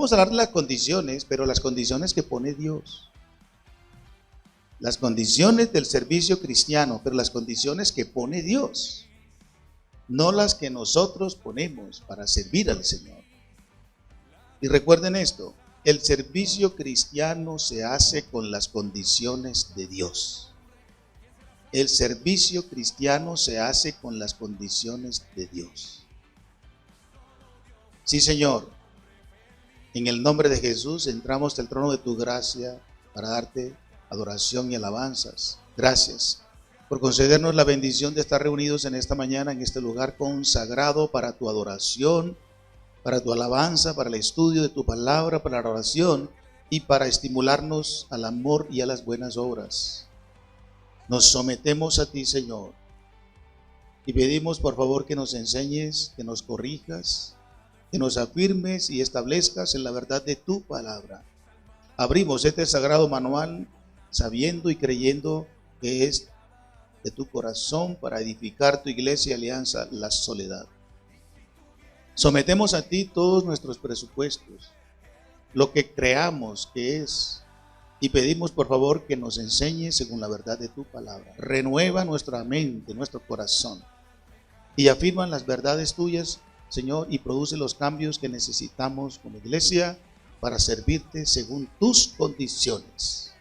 Vamos a hablar de las condiciones, pero las condiciones que pone Dios. Las condiciones del servicio cristiano, pero las condiciones que pone Dios. No las que nosotros ponemos para servir al Señor. Y recuerden esto, el servicio cristiano se hace con las condiciones de Dios. El servicio cristiano se hace con las condiciones de Dios. Sí, Señor, en el nombre de Jesús entramos al trono de tu gracia para darte adoración y alabanzas. Gracias por concedernos la bendición de estar reunidos en esta mañana, en este lugar consagrado para tu adoración, para tu alabanza, para el estudio de tu palabra, para la oración y para estimularnos al amor y a las buenas obras. Nos sometemos a ti, Señor, y pedimos por favor que nos enseñes, que nos corrijas, que nos afirmes y establezcas en la verdad de tu palabra. Abrimos este sagrado manual sabiendo y creyendo que es de tu corazón para edificar tu iglesia y alianza La Soledad. Sometemos a ti todos nuestros presupuestos, lo que creamos que es, y pedimos por favor que nos enseñes según la verdad de tu palabra. Renueva nuestra mente, nuestro corazón, y afirman las verdades tuyas, Señor, y produce los cambios que necesitamos como iglesia para servirte según tus condiciones.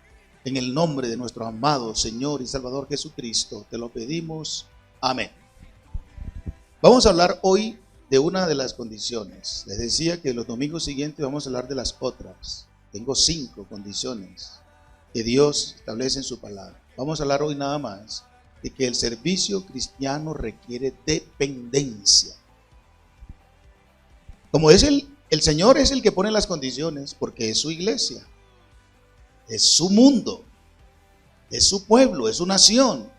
En el nombre de nuestro amado Señor y Salvador Jesucristo, te lo pedimos. Amén. Vamos a hablar hoy de una de las condiciones. Les decía que los domingos siguientes vamos a hablar de las otras. Tengo 5 condiciones que Dios establece en su palabra. Vamos a hablar hoy nada más de que el servicio cristiano requiere dependencia. Como es el Señor es el que pone las condiciones, porque es su iglesia, es su mundo, es su pueblo, es su nación,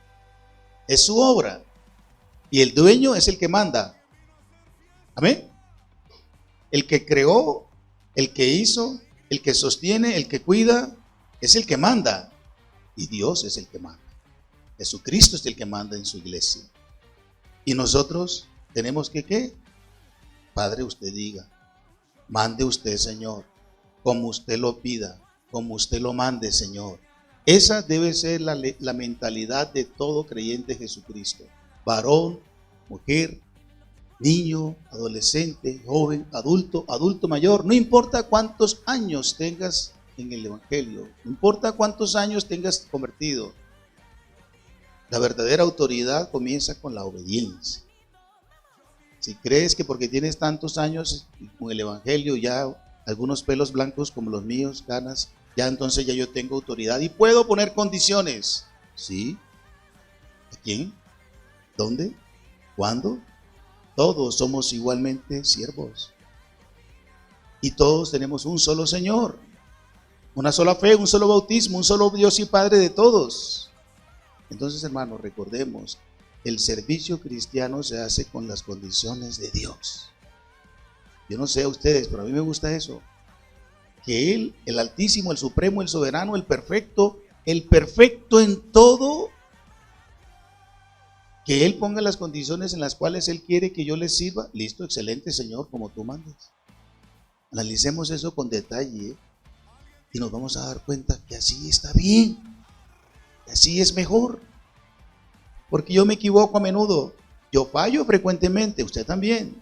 es su obra, y el dueño es el que manda. Amén. El que creó, el que hizo, el que sostiene, el que cuida, es el que manda, y Dios es el que manda. Jesucristo es el que manda en su iglesia. Y nosotros tenemos que, ¿qué? Padre, usted diga, mande usted, Señor, como usted lo pida, como usted lo mande, Señor. Esa debe ser la mentalidad de todo creyente de Jesucristo. Varón, mujer, niño, adolescente, joven, adulto mayor. No importa cuántos años tengas en el Evangelio, no importa cuántos años tengas convertido. La verdadera autoridad comienza con la obediencia. Si crees que porque tienes tantos años con el Evangelio, ya algunos pelos blancos como los míos, ganas, ya entonces ya yo tengo autoridad y puedo poner condiciones. ¿Sí? ¿A quién? ¿Dónde? ¿Cuándo? Todos somos igualmente siervos. Y todos tenemos un solo Señor, una sola fe, un solo bautismo, un solo Dios y Padre de todos. Entonces, hermanos, recordemos, el servicio cristiano se hace con las condiciones de Dios. Yo no sé a ustedes, pero a mí me gusta eso. Que Él, el Altísimo, el Supremo, el Soberano, el perfecto en todo, que Él ponga las condiciones en las cuales Él quiere que yo le sirva. Listo, excelente, Señor, como tú mandes. Analicemos eso con detalle y nos vamos a dar cuenta que así está bien, que así es mejor. Porque yo me equivoco a menudo, yo fallo frecuentemente, usted también.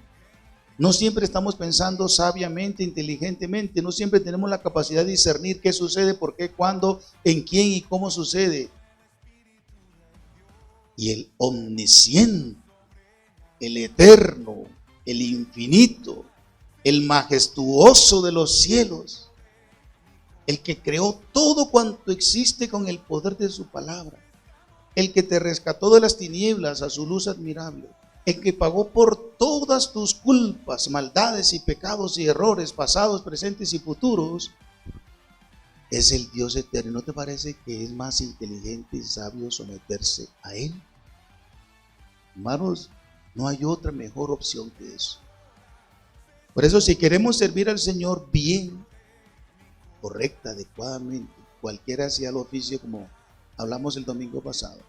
No siempre estamos pensando sabiamente, inteligentemente, no siempre tenemos la capacidad de discernir qué sucede, por qué, cuándo, en quién y cómo sucede. Y el omnisciente, el eterno, el infinito, el majestuoso de los cielos, el que creó todo cuanto existe con el poder de su palabra, el que te rescató de las tinieblas a su luz admirable, el que pagó por todas tus culpas, maldades y pecados y errores pasados, presentes y futuros, es el Dios eterno. ¿No te parece que es más inteligente y sabio someterse a Él? Hermanos, no hay otra mejor opción que eso. Por eso, si queremos servir al Señor bien, correcta, adecuadamente, cualquiera sea el oficio, como hablamos el domingo pasado,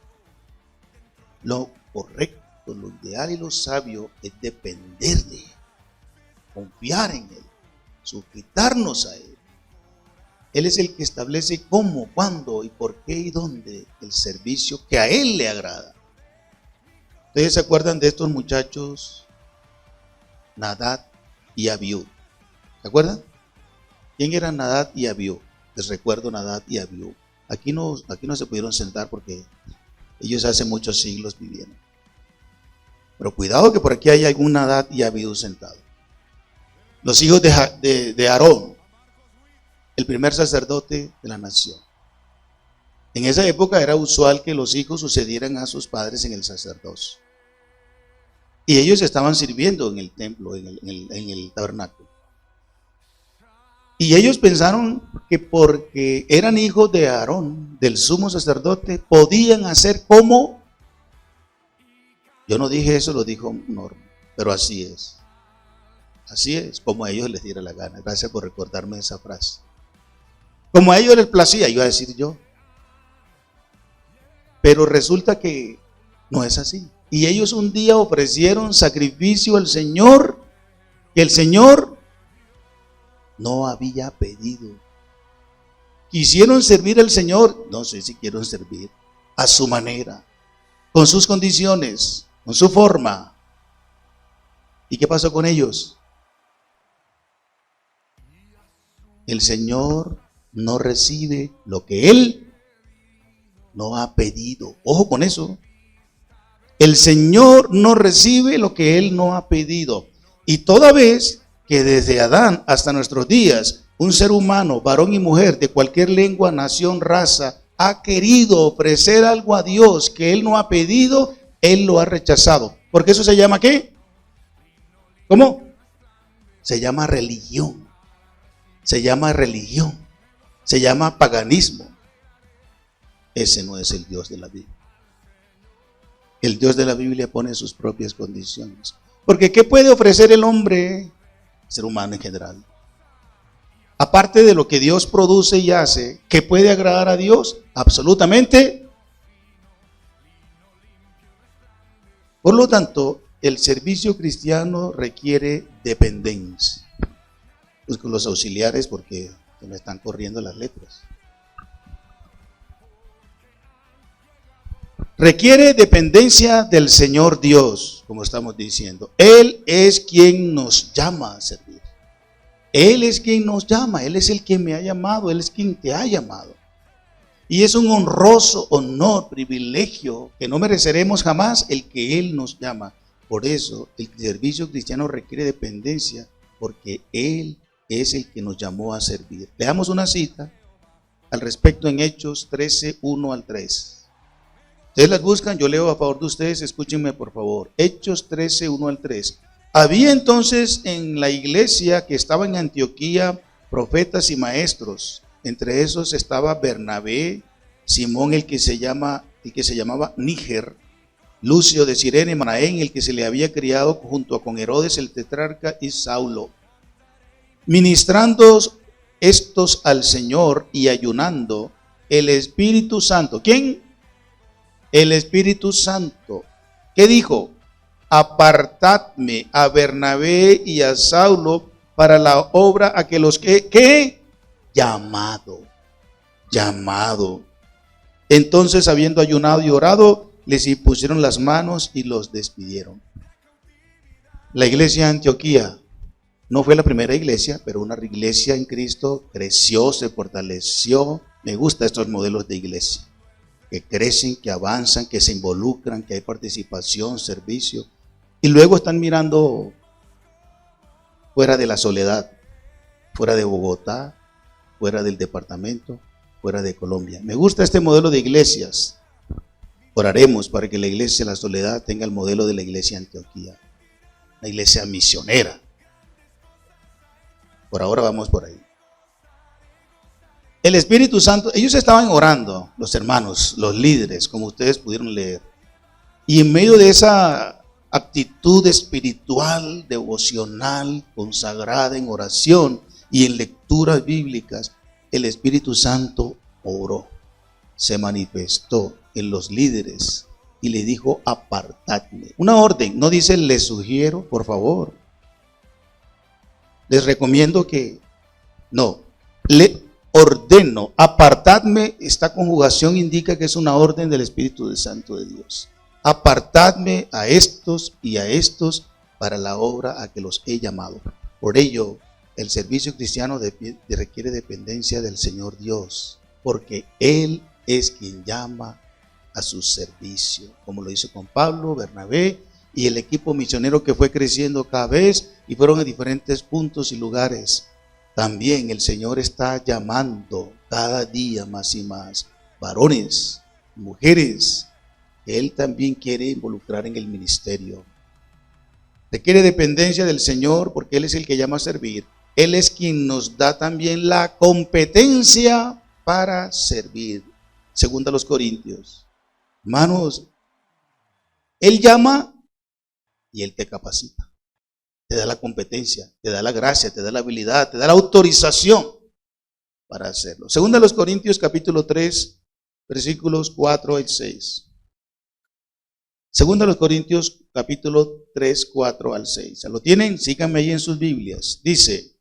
lo correcto, lo ideal y lo sabio es depender de Él, confiar en Él, sujetarnos a Él. Él es el que establece cómo, cuándo y por qué y dónde el servicio que a Él le agrada. ¿Ustedes se acuerdan de estos muchachos, Nadab y Abiú? ¿Se acuerdan? ¿Quién eran Nadab y Abiú? Les recuerdo Nadab y Abiú. Aquí no se pudieron sentar porque ellos hace muchos siglos vivieron. Pero cuidado que por aquí hay algún Nadab y Abiú sentado. Los hijos de Aarón, el primer sacerdote de la nación. En esa época era usual que los hijos sucedieran a sus padres en el sacerdocio. Y ellos estaban sirviendo en el templo, en el tabernáculo. Y ellos pensaron que porque eran hijos de Aarón, del sumo sacerdote, podían hacer como... Yo no dije eso, lo dijo Norma, pero así es. Así es, como a ellos les diera la gana. Gracias por recordarme esa frase. Como a ellos les placía, iba a decir yo. Pero resulta que no es así. Y ellos un día ofrecieron sacrificio al Señor, que el Señor no había pedido. Quisieron servir al Señor, no sé si quieren servir, a su manera, con sus condiciones, con su forma. ¿Y qué pasó con ellos? El Señor no recibe lo que Él no ha pedido. Ojo con eso. El Señor no recibe lo que Él no ha pedido. Y toda vez que desde Adán hasta nuestros días, un ser humano, varón y mujer, de cualquier lengua, nación, raza, ha querido ofrecer algo a Dios que Él no ha pedido, Él lo ha rechazado. Porque eso se llama ¿qué? ¿Cómo? Se llama religión. Se llama religión. Se llama paganismo. Ese no es el Dios de la Biblia. El Dios de la Biblia pone sus propias condiciones. Porque ¿qué puede ofrecer el hombre, ser humano en general? Aparte de lo que Dios produce y hace, ¿qué puede agradar a Dios? Absolutamente. Por lo tanto, el servicio cristiano requiere dependencia. Busco los auxiliares porque se me están corriendo las letras. Requiere dependencia del Señor Dios, como estamos diciendo. Él es quien nos llama a servir. Él es quien nos llama, Él es el que me ha llamado, Él es quien te ha llamado. Y es un honroso honor, privilegio, que no mereceremos jamás el que Él nos llama. Por eso el servicio cristiano requiere dependencia, porque Él es el que nos llamó a servir. Leamos una cita al respecto en Hechos 13, 1 al 3. Ustedes las buscan, yo leo a favor de ustedes, escúchenme por favor. Hechos 13, 1 al 3. Había entonces en la iglesia que estaba en Antioquía profetas y maestros. Entre esos estaba Bernabé, Simón el que se llamaba Níger, Lucio de Cirene, Manaén, el que se le había criado junto con Herodes el tetrarca, y Saulo. Ministrando estos al Señor y ayunando, el Espíritu Santo. ¿Quién? El Espíritu Santo. ¿Qué dijo? Apartadme a Bernabé y a Saulo para la obra a que los que llamado. Entonces, habiendo ayunado y orado, les impusieron las manos y los despidieron. La iglesia de Antioquía no fue la primera iglesia, pero una iglesia en Cristo creció, se fortaleció. Me gustan estos modelos de iglesia, que crecen, que avanzan, que se involucran, que hay participación, servicio. Y luego están mirando fuera de la soledad, fuera de Bogotá, fuera del departamento, fuera de Colombia. Me gusta este modelo de iglesias. Oraremos para que la iglesia de la Soledad tenga el modelo de la iglesia de Antioquía, una iglesia misionera. Por ahora vamos por ahí. El Espíritu Santo, ellos estaban orando, los hermanos, los líderes, como ustedes pudieron leer. Y en medio de esa actitud espiritual, devocional, consagrada en oración y en lecturas bíblicas, el Espíritu Santo oró, se manifestó en los líderes y le dijo: apartadme. Una orden, no dice les sugiero, por favor. Les recomiendo que No, le ordeno, apartadme. Esta conjugación indica que es una orden del Espíritu Santo de Dios. Apartadme a estos y a estos para la obra a que los he llamado. Por ello, el servicio cristiano requiere dependencia del Señor Dios, porque Él es quien llama a su servicio, como lo hizo con Pablo, Bernabé y el equipo misionero que fue creciendo cada vez y fueron a diferentes puntos y lugares. También el Señor está llamando cada día más y más varones, mujeres, que Él también quiere involucrar en el ministerio. Requiere dependencia del Señor porque Él es el que llama a servir. Él es quien nos da también la competencia para servir. Según a los Corintios. Hermanos, Él llama y Él te capacita. Te da la competencia, te da la gracia, te da la habilidad, te da la autorización para hacerlo. Según a los Corintios capítulo 3, versículos 4 al 6. Según a los Corintios capítulo 3, 4 al 6. ¿Lo tienen? Síganme ahí en sus Biblias. Dice: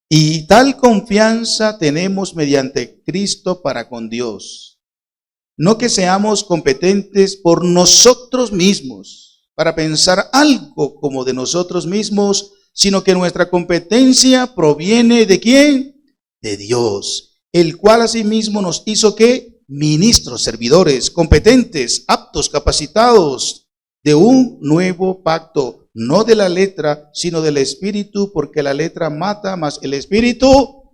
y tal confianza tenemos mediante Cristo para con Dios. No que seamos competentes por nosotros mismos, para pensar algo como de nosotros mismos, sino que nuestra competencia proviene ¿de quién? De Dios, el cual asimismo nos hizo ¿qué? Ministros, servidores, competentes, aptos, capacitados de un nuevo pacto, no de la letra, sino del Espíritu, porque la letra mata, mas el Espíritu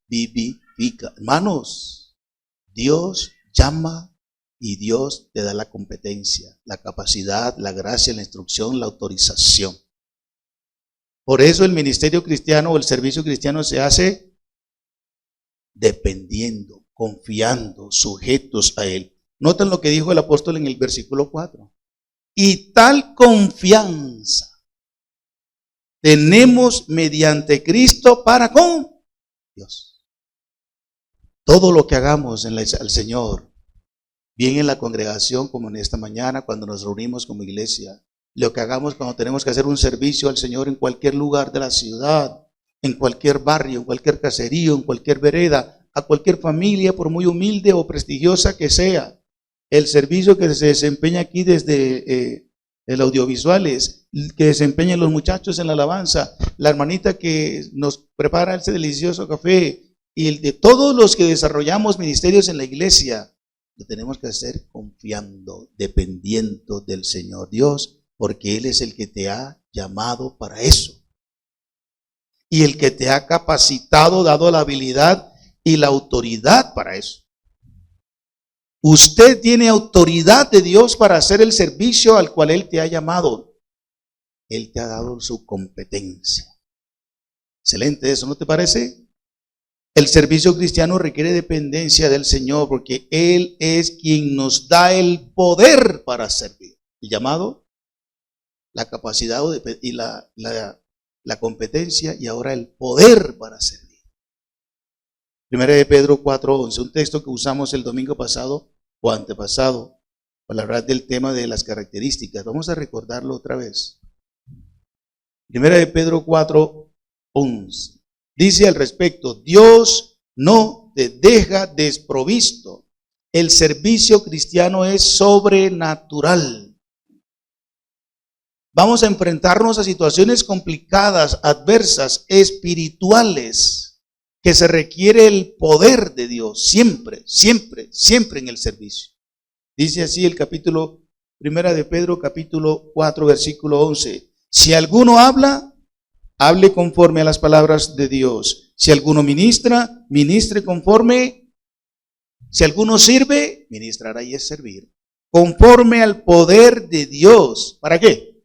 vivifica. Hermanos, Dios llama y Dios te da la competencia, la capacidad, la gracia, la instrucción, la autorización. Por eso el ministerio cristiano o el servicio cristiano se hace dependiendo, confiando, sujetos a Él. Noten lo que dijo el apóstol en el versículo 4. Y tal confianza tenemos mediante Cristo para con Dios. Todo lo que hagamos al Señor, bien en la congregación como en esta mañana, cuando nos reunimos como iglesia, lo que hagamos cuando tenemos que hacer un servicio al Señor en cualquier lugar de la ciudad, en cualquier barrio, en cualquier caserío, en cualquier vereda, a cualquier familia, por muy humilde o prestigiosa que sea. El servicio que se desempeña aquí desde el audiovisuales, que desempeñan los muchachos en la alabanza, la hermanita que nos prepara ese delicioso café, y el de todos los que desarrollamos ministerios en la iglesia, lo tenemos que hacer confiando, dependiendo del Señor Dios, porque Él es el que te ha llamado para eso. Y el que te ha capacitado, dado la habilidad y la autoridad para eso. Usted tiene autoridad de Dios para hacer el servicio al cual Él te ha llamado. Él te ha dado su competencia. Excelente eso, ¿no te parece? El servicio cristiano requiere dependencia del Señor porque Él es quien nos da el poder para servir. El llamado, la capacidad y la competencia y ahora el poder para servir. Primera de Pedro 4:11, un texto que usamos el domingo pasado o antepasado para hablar del tema de las características. Vamos a recordarlo otra vez. Primera de Pedro 4:11 dice al respecto: Dios no te deja desprovisto. El servicio cristiano es sobrenatural. Vamos a enfrentarnos a situaciones complicadas, adversas, espirituales, que se requiere el poder de Dios, siempre, siempre, siempre en el servicio. Dice así el capítulo, primera de Pedro, capítulo 4, versículo 11. Si alguno habla, hable conforme a las palabras de Dios. Si alguno ministra, ministre conforme. Si alguno sirve, ministrar y es servir. Conforme al poder de Dios. ¿Para qué?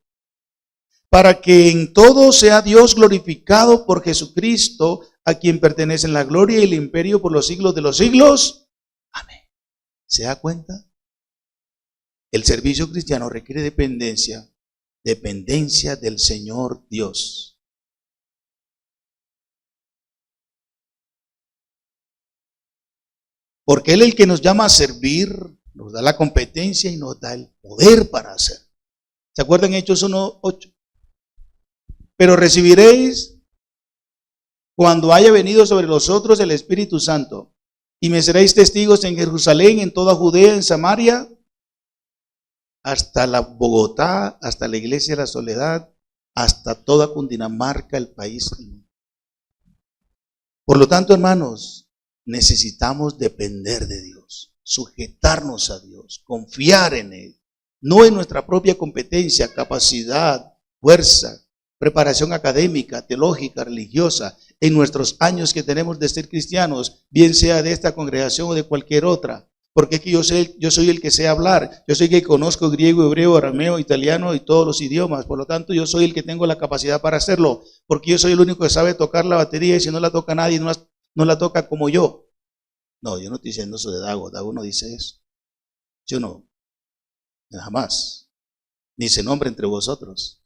Para que en todo sea Dios glorificado por Jesucristo, a quien pertenecen la gloria y el imperio por los siglos de los siglos. Amén. ¿Se da cuenta? El servicio cristiano requiere dependencia del Señor Dios. Porque Él es el que nos llama a servir, nos da la competencia y nos da el poder para hacer. ¿Se acuerdan Hechos 1:8? Pero recibiréis cuando haya venido sobre vosotros el Espíritu Santo. Y me seréis testigos en Jerusalén, en toda Judea, en Samaria, hasta la Bogotá, hasta la iglesia de la Soledad, hasta toda Cundinamarca, el país. Por lo tanto, hermanos, necesitamos depender de Dios, sujetarnos a Dios, confiar en Él, no en nuestra propia competencia, capacidad, fuerza, preparación académica, teológica, religiosa, en nuestros años que tenemos de ser cristianos, bien sea de esta congregación o de cualquier otra. Porque es que yo soy el que sé hablar, yo soy el que conozco griego, hebreo, arameo, italiano y todos los idiomas. Por lo tanto, yo soy el que tengo la capacidad para hacerlo, porque yo soy el único que sabe tocar la batería y si no la toca nadie, no la toca como yo. No, yo no estoy diciendo eso de Dago no dice eso. ¿Sí o no? Jamás. Ni se nombra entre vosotros.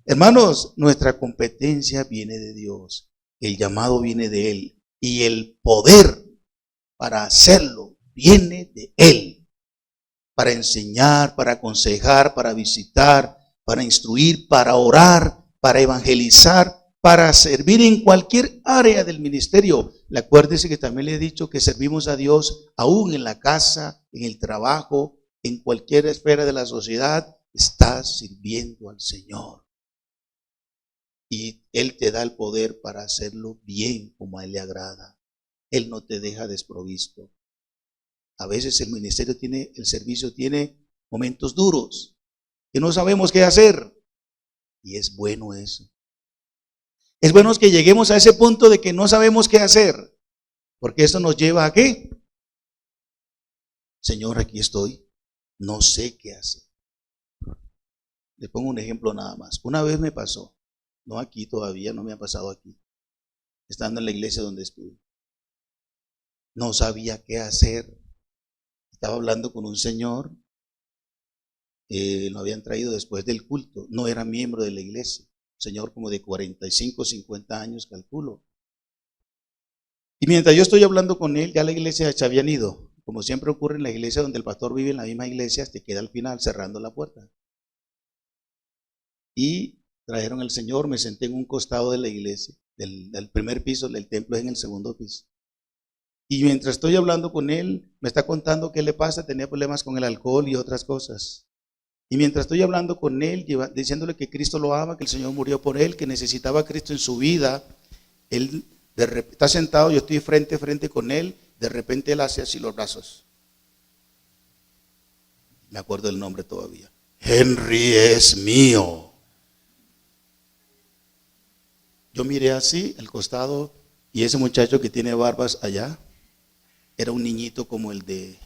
Hermanos, nuestra competencia viene de Dios, el llamado viene de Él y el poder para hacerlo viene de Él, para enseñar, para aconsejar, para visitar, para instruir, para orar, para evangelizar, para servir en cualquier área del ministerio. Acuérdese que también le he dicho que servimos a Dios aún en la casa, en el trabajo, en cualquier esfera de la sociedad, estás sirviendo al Señor. Y Él te da el poder para hacerlo bien como a Él le agrada. Él no te deja desprovisto. A veces el ministerio el servicio tiene momentos duros, que no sabemos qué hacer. Y es bueno eso. Es bueno que lleguemos a ese punto de que no sabemos qué hacer, porque eso nos lleva a ¿qué? Señor, aquí estoy, no sé qué hacer. Le pongo un ejemplo nada más. Una vez me pasó, no aquí todavía, no me ha pasado aquí, estando en la iglesia donde estuve. No sabía qué hacer. Estaba hablando con un señor, lo habían traído después del culto, no era miembro de la iglesia, un señor como de 45, 50 años, calculo. Y mientras yo estoy hablando con él, ya la iglesia se habían ido. Como siempre ocurre en la iglesia donde el pastor vive en la misma iglesia, te queda al final cerrando la puerta. Y trajeron al Señor, me senté en un costado de la iglesia, del primer piso, el templo es en el segundo piso. Y mientras estoy hablando con él, me está contando qué le pasa, tenía problemas con el alcohol y otras cosas. Y mientras estoy hablando con él, diciéndole que Cristo lo ama, que el Señor murió por él, que necesitaba a Cristo en su vida, él está sentado, yo estoy frente a frente con él, de repente él hace así los brazos. Me acuerdo del nombre todavía. Henry es mío. Yo miré así, al costado, y ese muchacho que tiene barbas allá, era un niñito como el de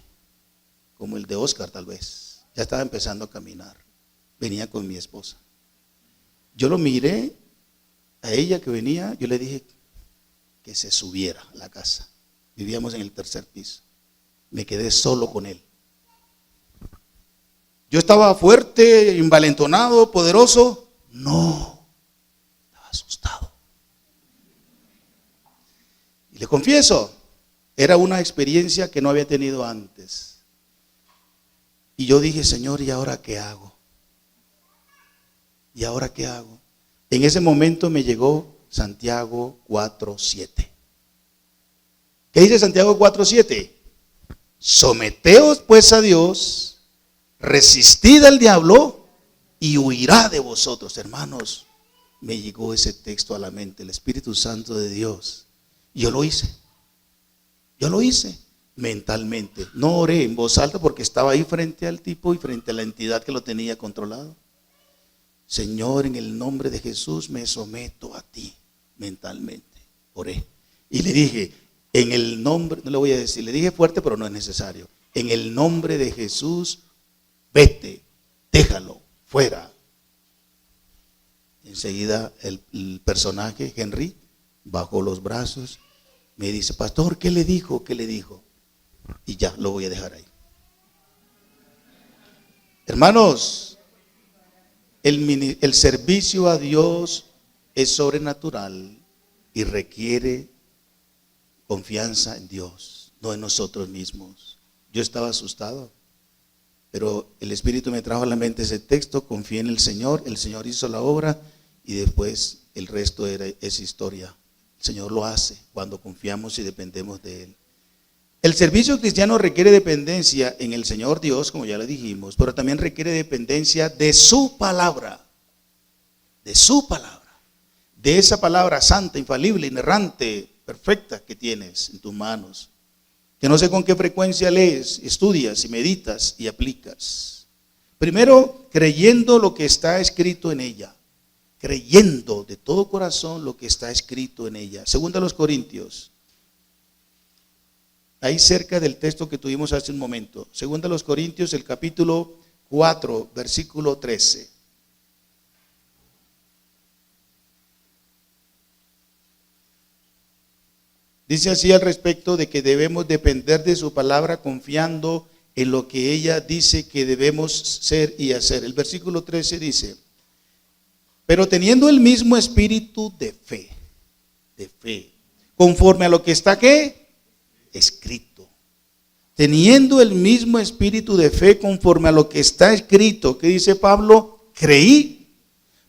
Oscar tal vez. Ya estaba empezando a caminar. Venía con mi esposa. Yo lo miré a ella que venía, yo le dije que se subiera a la casa. Vivíamos en el tercer piso. Me quedé solo con él. Yo estaba fuerte, envalentonado, poderoso. No, estaba asustado. Y le confieso, era una experiencia que no había tenido antes. Y yo dije, Señor, ¿y ahora qué hago? ¿Y ahora qué hago? En ese momento me llegó Santiago 4:7. ¿Qué dice Santiago 4:7? Someteos pues a Dios, resistid al diablo y huirá de vosotros. Hermanos, me llegó ese texto a la mente, el Espíritu Santo de Dios. Yo lo hice mentalmente. No oré en voz alta porque estaba ahí frente al tipo y frente a la entidad que lo tenía controlado. Señor, en el nombre de Jesús me someto a ti mentalmente. Oré. Y le dije, en el nombre, no le voy a decir, le dije fuerte, pero no es necesario. En el nombre de Jesús, vete, déjalo, fuera. Enseguida el personaje, Henry, bajó los brazos, me dice, pastor, ¿qué le dijo? ¿Qué le dijo? Y ya, lo voy a dejar ahí. Hermanos, el servicio a Dios es sobrenatural y requiere confianza en Dios, no en nosotros mismos. Yo estaba asustado, pero el Espíritu me trajo a la mente ese texto, confié en el Señor hizo la obra y después el resto es historia. El Señor lo hace cuando confiamos y dependemos de Él. El servicio cristiano requiere dependencia en el Señor Dios, como ya lo dijimos, pero también requiere dependencia de su palabra. De su palabra. De esa palabra santa, infalible, inerrante, perfecta que tienes en tus manos. Que no sé con qué frecuencia lees, estudias y meditas y aplicas. Primero, creyendo lo que está escrito en ella. Creyendo de todo corazón lo que está escrito en ella. Segunda a los Corintios. Ahí cerca del texto que tuvimos hace un momento. Segunda a los Corintios, el capítulo 4, versículo 13. Dice así al respecto de que debemos depender de su palabra confiando en lo que ella dice que debemos ser y hacer. El versículo 13 dice, pero teniendo el mismo espíritu de fe, conforme a lo que está ¿qué? Escrito. Teniendo el mismo espíritu de fe conforme a lo que está escrito, ¿qué dice Pablo? Creí,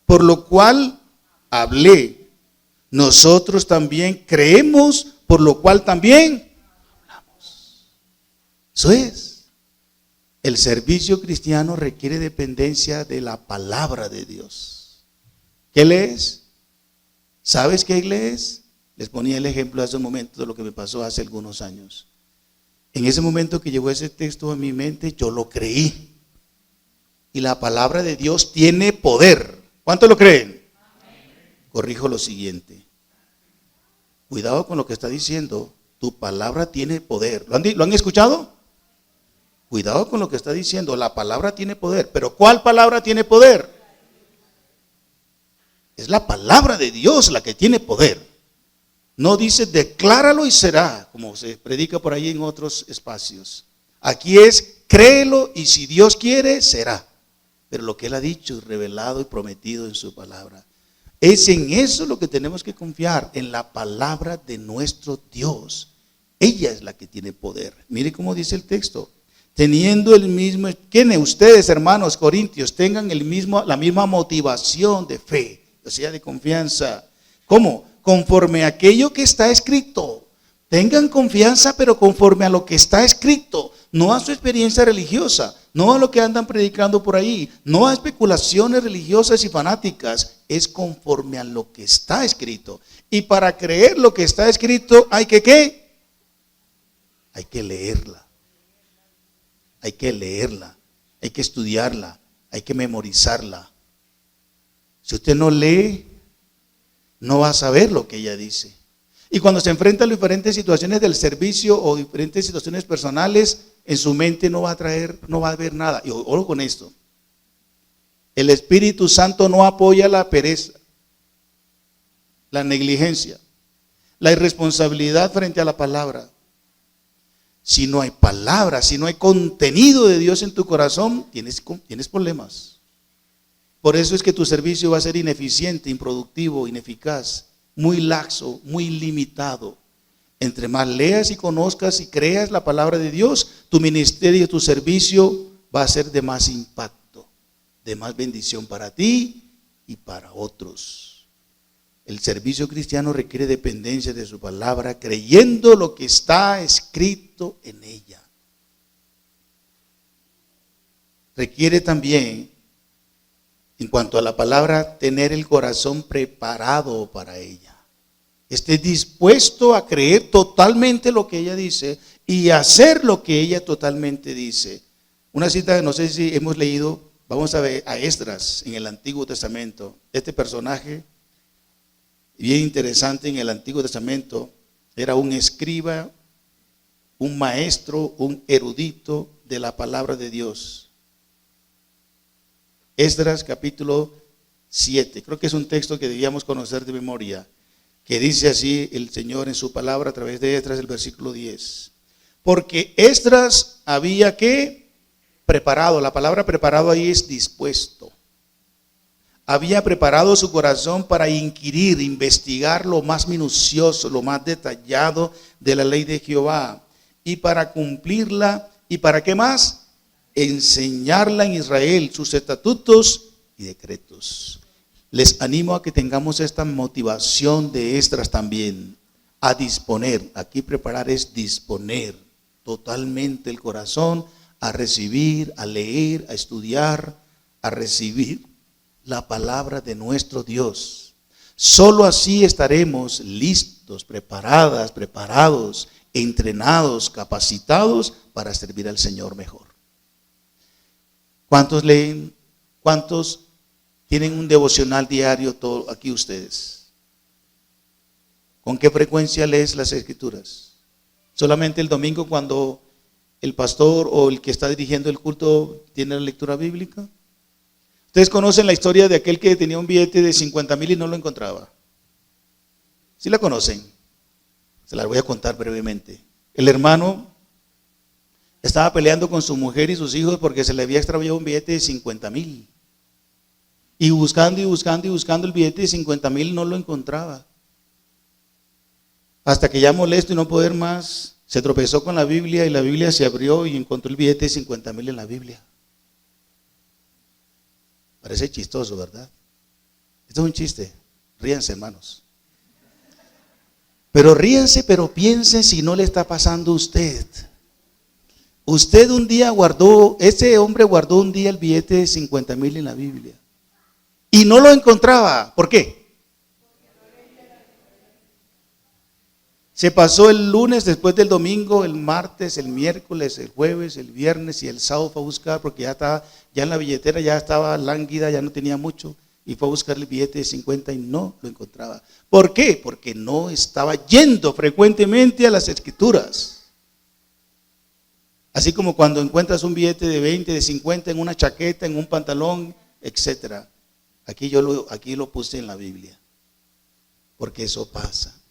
por lo cual hablé. Nosotros también creemos, por lo cual también hablamos. Eso es. El servicio cristiano requiere dependencia de la palabra de Dios. ¿Qué lees? ¿Sabes qué lees? Les ponía el ejemplo hace un momento de lo que me pasó hace algunos años. En ese momento que llegó ese texto a mi mente, yo lo creí. Y la palabra de Dios tiene poder. ¿Cuántos lo creen? Corrijo lo siguiente. Cuidado con lo que está diciendo. Tu palabra tiene poder. ¿Lo han escuchado? Cuidado con lo que está diciendo. La palabra tiene poder. ¿Pero cuál palabra tiene poder? Es la palabra de Dios la que tiene poder. No dice decláralo y será, como se predica por ahí en otros espacios. Aquí es créelo y si Dios quiere, será. Pero lo que Él ha dicho, revelado y prometido en su palabra. Es en eso lo que tenemos que confiar, en la palabra de nuestro Dios. Ella es la que tiene poder. Mire cómo dice el texto. Teniendo el mismo, que ustedes, hermanos corintios, tengan la misma motivación de fe, o sea, de confianza. ¿Cómo? Conforme a aquello que está escrito. Tengan confianza, pero conforme a lo que está escrito. No a su experiencia religiosa, no a lo que andan predicando por ahí, no a especulaciones religiosas y fanáticas. Es conforme a lo que está escrito. Y para creer lo que está escrito, hay que ¿qué? Hay que leerla. Hay que leerla. Hay que estudiarla. Hay que memorizarla. Si usted no lee, no va a saber lo que ella dice. Y cuando se enfrenta a las diferentes situaciones del servicio o diferentes situaciones personales, en su mente no va a ver nada. Y ojo con esto. El Espíritu Santo no apoya la pereza, la negligencia, la irresponsabilidad frente a la palabra. Si no hay palabra, si no hay contenido de Dios en tu corazón, tienes problemas. Por eso es que tu servicio va a ser ineficiente, improductivo, ineficaz, muy laxo, muy limitado. Entre más leas y conozcas y creas la palabra de Dios, tu ministerio, tu servicio va a ser de más impacto, de más bendición para ti y para otros. El servicio cristiano requiere dependencia de su palabra, creyendo lo que está escrito en ella. Requiere también, en cuanto a la palabra, tener el corazón preparado para ella. Esté dispuesto a creer totalmente lo que ella dice y hacer lo que ella totalmente dice. Una cita, no sé si hemos leído, vamos a ver a Esdras en el Antiguo Testamento. Este personaje, bien interesante en el Antiguo Testamento, era un escriba, un maestro, un erudito de la palabra de Dios. Esdras capítulo 7, creo que es un texto que debíamos conocer de memoria, que dice así el Señor en su palabra a través de Esdras, el versículo 10. Porque Esdras había que preparado, la palabra preparado ahí es dispuesto. Había preparado su corazón para inquirir, investigar lo más minucioso, lo más detallado de la ley de Jehová y para cumplirla y para ¿qué más? Enseñarla en Israel, sus estatutos y decretos. Les animo a que tengamos esta motivación de Esdras también, a disponer. Aquí preparar es disponer totalmente el corazón a recibir, a leer, a estudiar, a recibir la palabra de nuestro Dios. Solo así estaremos listos, preparados, entrenados, capacitados para servir al Señor mejor. ¿Cuántos leen? ¿Cuántos tienen un devocional diario todo aquí ustedes? ¿Con qué frecuencia lees las Escrituras? ¿Solamente el domingo cuando el pastor o el que está dirigiendo el culto tiene la lectura bíblica? Ustedes conocen la historia de aquel que tenía un billete de 50,000 y no lo encontraba. ¿Sí la conocen? Se las voy a contar brevemente. El hermano estaba peleando con su mujer y sus hijos porque se le había extraviado un billete de 50,000. Y buscando el billete de 50,000 no lo encontraba. Hasta que ya molesto y no poder más, se tropezó con la Biblia y la Biblia se abrió y encontró el billete de 50,000 en la Biblia. Parece chistoso, ¿verdad? Esto es un chiste. Ríanse, hermanos. Pero ríanse, pero piensen si no le está pasando a usted. Usted un día ese hombre guardó un día el billete de 50,000 en la Biblia. Y no lo encontraba. ¿Por qué? Se pasó el lunes, después del domingo, el martes, el miércoles, el jueves, el viernes y el sábado fue a buscar porque ya en la billetera ya estaba lánguida, ya no tenía mucho. Y fue a buscar el billete de 50 y no lo encontraba. ¿Por qué? Porque no estaba yendo frecuentemente a las Escrituras. Así como cuando encuentras un billete de 20, de 50 en una chaqueta, en un pantalón, etc. Aquí lo puse en la Biblia. Porque eso pasa.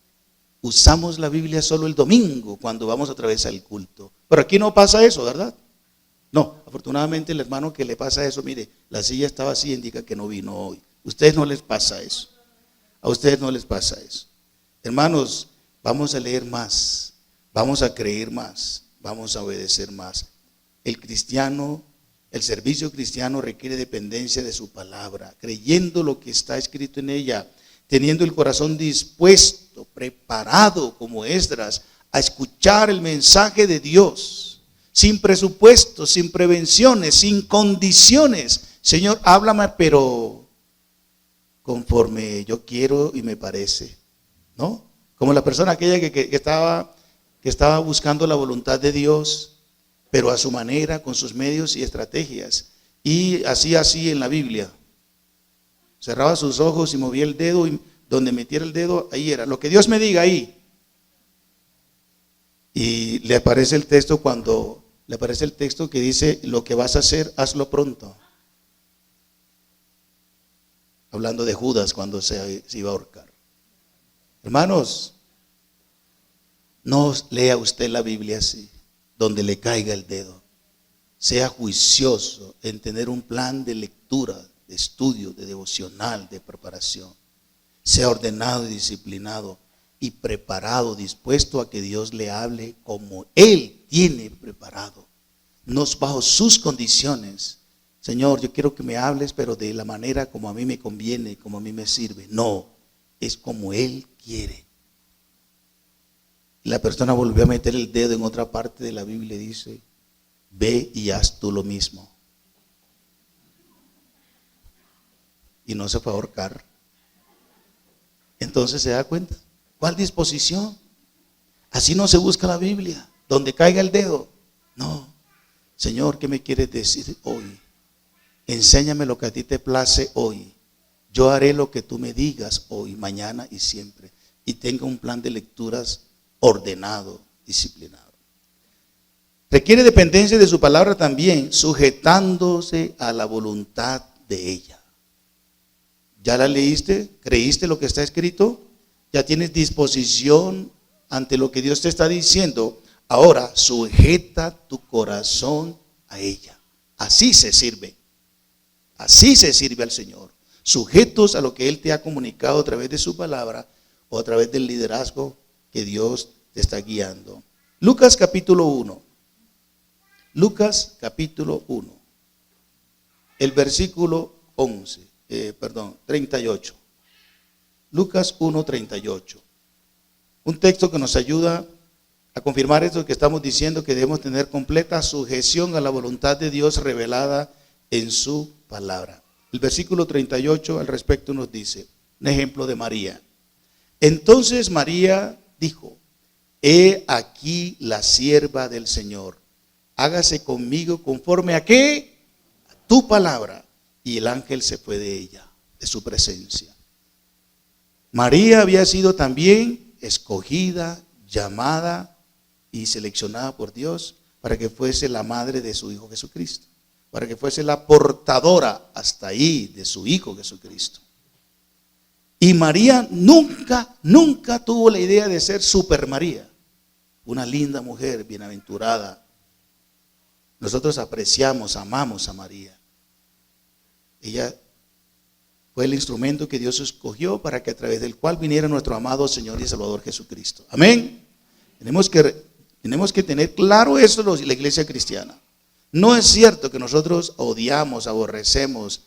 Usamos la Biblia solo el domingo cuando vamos a través del culto. Pero aquí no pasa eso, ¿verdad? No, afortunadamente el hermano que le pasa eso, mire, la silla estaba así, indica que no vino hoy. A ustedes no les pasa eso. A ustedes no les pasa eso. Hermanos, vamos a leer más, vamos a creer más, vamos a obedecer más. El servicio cristiano requiere dependencia de su palabra, creyendo lo que está escrito en ella, teniendo el corazón dispuesto, preparado como Esdras, a escuchar el mensaje de Dios, sin presupuestos, sin prevenciones, sin condiciones. Señor, háblame, pero conforme yo quiero y me parece, ¿no? Como la persona aquella que estaba buscando la voluntad de Dios, pero a su manera, con sus medios y estrategias. Y así en la Biblia. Cerraba sus ojos y movía el dedo, y donde metiera el dedo, ahí era. Lo que Dios me diga, ahí. Y le aparece el texto que dice, lo que vas a hacer, hazlo pronto. Hablando de Judas cuando se iba a ahorcar. Hermanos, no lea usted la Biblia así, donde le caiga el dedo. Sea juicioso en tener un plan de lectura, de estudio, de devocional, de preparación. Sea ordenado y disciplinado y preparado, dispuesto a que Dios le hable como Él tiene preparado, no bajo sus condiciones. Señor, yo quiero que me hables, pero de la manera como a mí me conviene, como a mí me sirve. No, es como Él quiere. La persona volvió a meter el dedo en otra parte de la Biblia y dice, ve y haz tú lo mismo. Y no se fue a ahorcar. Entonces se da cuenta. ¿Cuál disposición? Así no se busca la Biblia, donde caiga el dedo. No. Señor, ¿qué me quieres decir hoy? Enséñame lo que a ti te place hoy. Yo haré lo que tú me digas hoy, mañana y siempre. Y tenga un plan de lecturas ordenado, disciplinado. Requiere dependencia de su palabra también, sujetándose a la voluntad de ella. ¿Ya la leíste? ¿Creíste lo que está escrito? ¿Ya tienes disposición ante lo que Dios te está diciendo? Ahora, sujeta tu corazón a ella. Así se sirve. Así se sirve al Señor. Sujetos a lo que Él te ha comunicado a través de su palabra o a través del liderazgo que Dios te está guiando. Lucas capítulo 1. Lucas capítulo 1. El versículo 11. 38. Lucas 1:38. Un texto que nos ayuda a confirmar esto que estamos diciendo, que debemos tener completa sujeción a la voluntad de Dios revelada en su palabra. El versículo 38 al respecto nos dice, un ejemplo de María. Entonces María dijo, he aquí la sierva del Señor, hágase conmigo conforme a ¿qué? A tu palabra. Y el ángel se fue de ella, de su presencia. María había sido también escogida, llamada y seleccionada por Dios para que fuese la madre de su Hijo Jesucristo, para que fuese la portadora hasta ahí de su Hijo Jesucristo. Y María nunca tuvo la idea de ser Super María, una linda mujer, bienaventurada. Nosotros apreciamos, amamos a María. Ella fue el instrumento que Dios escogió para que a través del cual viniera nuestro amado Señor y Salvador Jesucristo. Amén. Tenemos que tener claro eso la iglesia cristiana. No es cierto que nosotros odiamos, aborrecemos,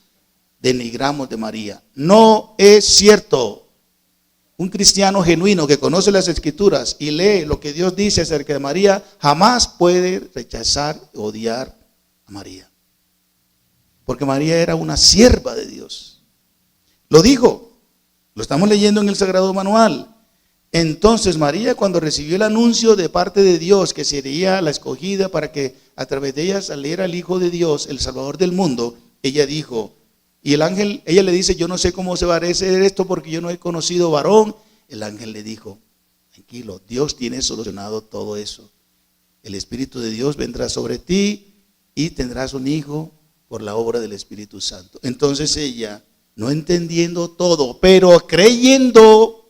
denigramos de María. No es cierto. Un cristiano genuino que conoce las Escrituras y lee lo que Dios dice acerca de María, jamás puede rechazar o odiar a María. Porque María era una sierva de Dios. Lo dijo, lo estamos leyendo en el Sagrado Manual. Entonces María, cuando recibió el anuncio de parte de Dios que sería la escogida para que a través de ella saliera el Hijo de Dios, el Salvador del mundo, ella dijo, y el ángel, ella le dice, yo no sé cómo se va a hacer esto porque yo no he conocido varón. El ángel le dijo, tranquilo, Dios tiene solucionado todo eso. El Espíritu de Dios vendrá sobre ti y tendrás un hijo por la obra del Espíritu Santo. Entonces ella, no entendiendo todo, pero creyendo,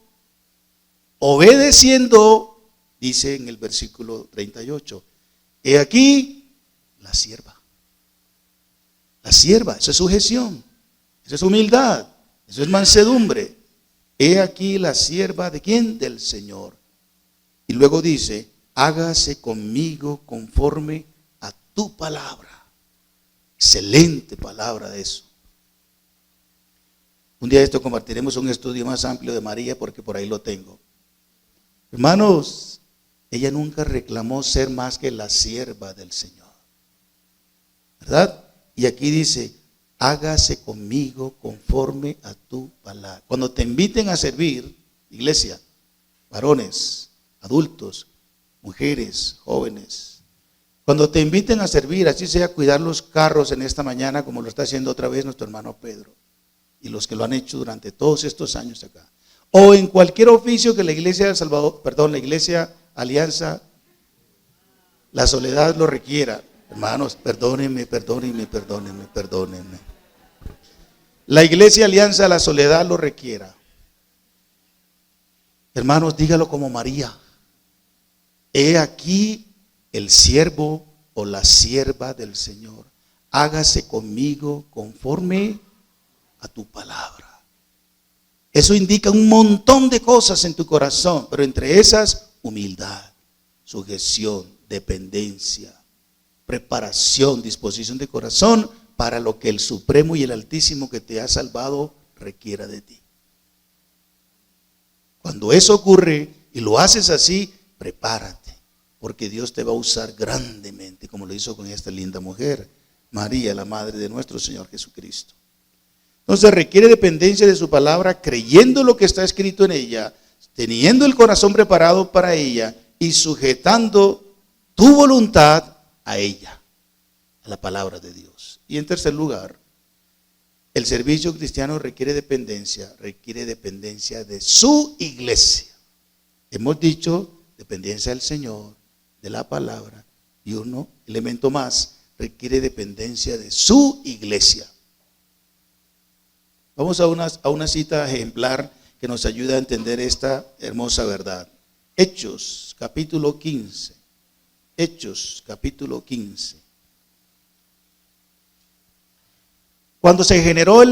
obedeciendo, dice en el versículo 38, he aquí la sierva. La sierva, eso es sujeción, eso es humildad, eso es mansedumbre. He aquí la sierva de ¿quién? Del Señor. Y luego dice, hágase conmigo conforme a tu palabra. Excelente palabra de eso. Un día de esto compartiremos un estudio más amplio de María porque por ahí lo tengo. Hermanos, ella nunca reclamó ser más que la sierva del Señor, ¿verdad? Y aquí dice, hágase conmigo conforme a tu palabra. Cuando te inviten a servir, iglesia, varones, adultos, mujeres, jóvenes, cuando te inviten a servir, así sea cuidar los carros en esta mañana, como lo está haciendo otra vez nuestro hermano Pedro, y los que lo han hecho durante todos estos años acá, o en cualquier oficio que la iglesia del Salvador, la iglesia Alianza, la Soledad lo requiera. Hermanos, perdónenme. La iglesia Alianza, la Soledad lo requiera. Hermanos, dígalo como María. He aquí el siervo o la sierva del Señor. Hágase conmigo conforme a tu palabra. Eso indica un montón de cosas en tu corazón, pero entre esas, humildad, sujeción, dependencia, preparación, disposición de corazón para lo que el Supremo y el Altísimo que te ha salvado requiera de ti. Cuando eso ocurre y lo haces así, prepárate, porque Dios te va a usar grandemente, como lo hizo con esta linda mujer, María, la madre de nuestro Señor Jesucristo. Entonces requiere dependencia de su palabra, creyendo lo que está escrito en ella, teniendo el corazón preparado para ella y sujetando tu voluntad a ella, a la palabra de Dios. Y en tercer lugar, el servicio cristiano requiere dependencia de su iglesia. Hemos dicho dependencia del Señor, de la palabra, y uno elemento más, requiere dependencia de su iglesia. Vamos a una cita ejemplar que nos ayuda a entender esta hermosa verdad. Hechos, capítulo 15. Hechos, capítulo 15. Cuando se generó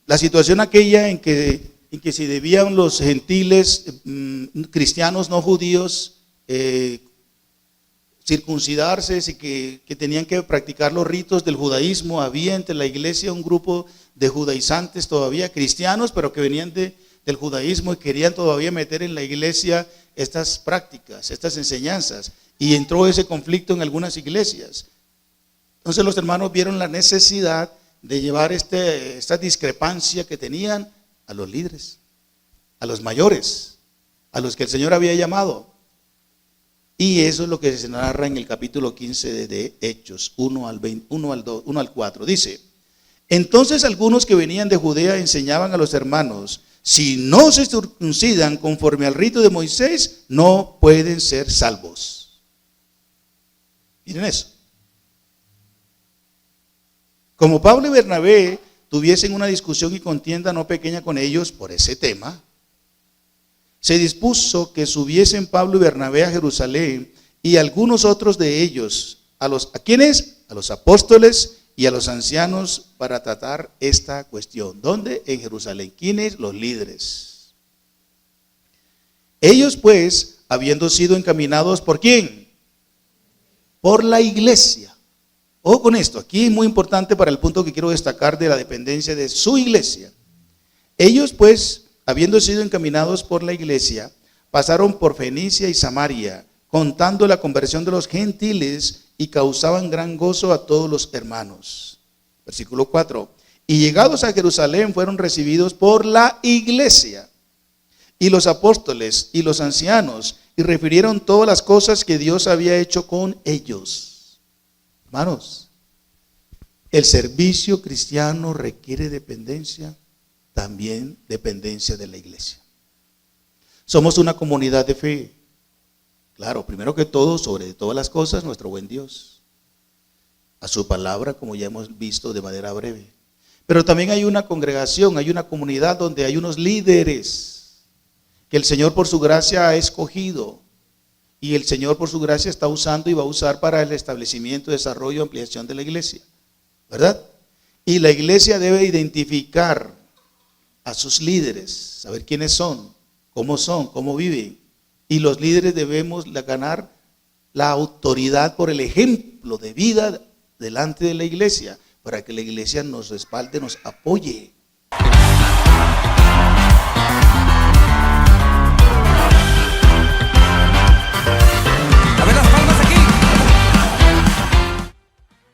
la situación aquella en que se debían los gentiles, cristianos no judíos, circuncidarse, que tenían que practicar los ritos del judaísmo. Había entre la iglesia un grupo de judaizantes todavía, cristianos, pero que venían del judaísmo y querían todavía meter en la iglesia estas prácticas, estas enseñanzas. Y entró ese conflicto en algunas iglesias. Entonces los hermanos vieron la necesidad de llevar esta discrepancia que tenían a los líderes, a los mayores, a los que el Señor había llamado. Y eso es lo que se narra en el capítulo 15 de Hechos, 1 al 4. Dice: entonces algunos que venían de Judea enseñaban a los hermanos: si no se circuncidan conforme al rito de Moisés, no pueden ser salvos. Miren eso. Como Pablo y Bernabé tuviesen una discusión y contienda no pequeña con ellos por ese tema, se dispuso que subiesen Pablo y Bernabé a Jerusalén y algunos otros de ellos, ¿a quiénes? A los apóstoles y a los ancianos, para tratar esta cuestión. ¿Dónde? En Jerusalén. ¿Quiénes? Los líderes. Ellos pues, habiendo sido encaminados, ¿por quién? Por la iglesia. Ojo con esto, aquí es muy importante para el punto que quiero destacar de la dependencia de su iglesia. Ellos pues, habiendo sido encaminados por la iglesia, pasaron por Fenicia y Samaria, contando la conversión de los gentiles, y causaban gran gozo a todos los hermanos. Versículo 4. Y llegados a Jerusalén fueron recibidos por la iglesia y los apóstoles y los ancianos, y refirieron todas las cosas que Dios había hecho con ellos. Hermanos, el servicio cristiano requiere dependencia, también dependencia de la iglesia. Somos una comunidad de fe. Claro, primero que todo, sobre todas las cosas, nuestro buen Dios. A su palabra, como ya hemos visto de manera breve. Pero también hay una congregación, hay una comunidad donde hay unos líderes que el Señor por su gracia ha escogido. Y el Señor por su gracia está usando y va a usar para el establecimiento, desarrollo, ampliación de la iglesia. ¿Verdad? Y la iglesia debe identificar a sus líderes, saber quiénes son, cómo viven. Y los líderes debemos ganar la autoridad por el ejemplo de vida delante de la iglesia, para que la iglesia nos respalde, nos apoye.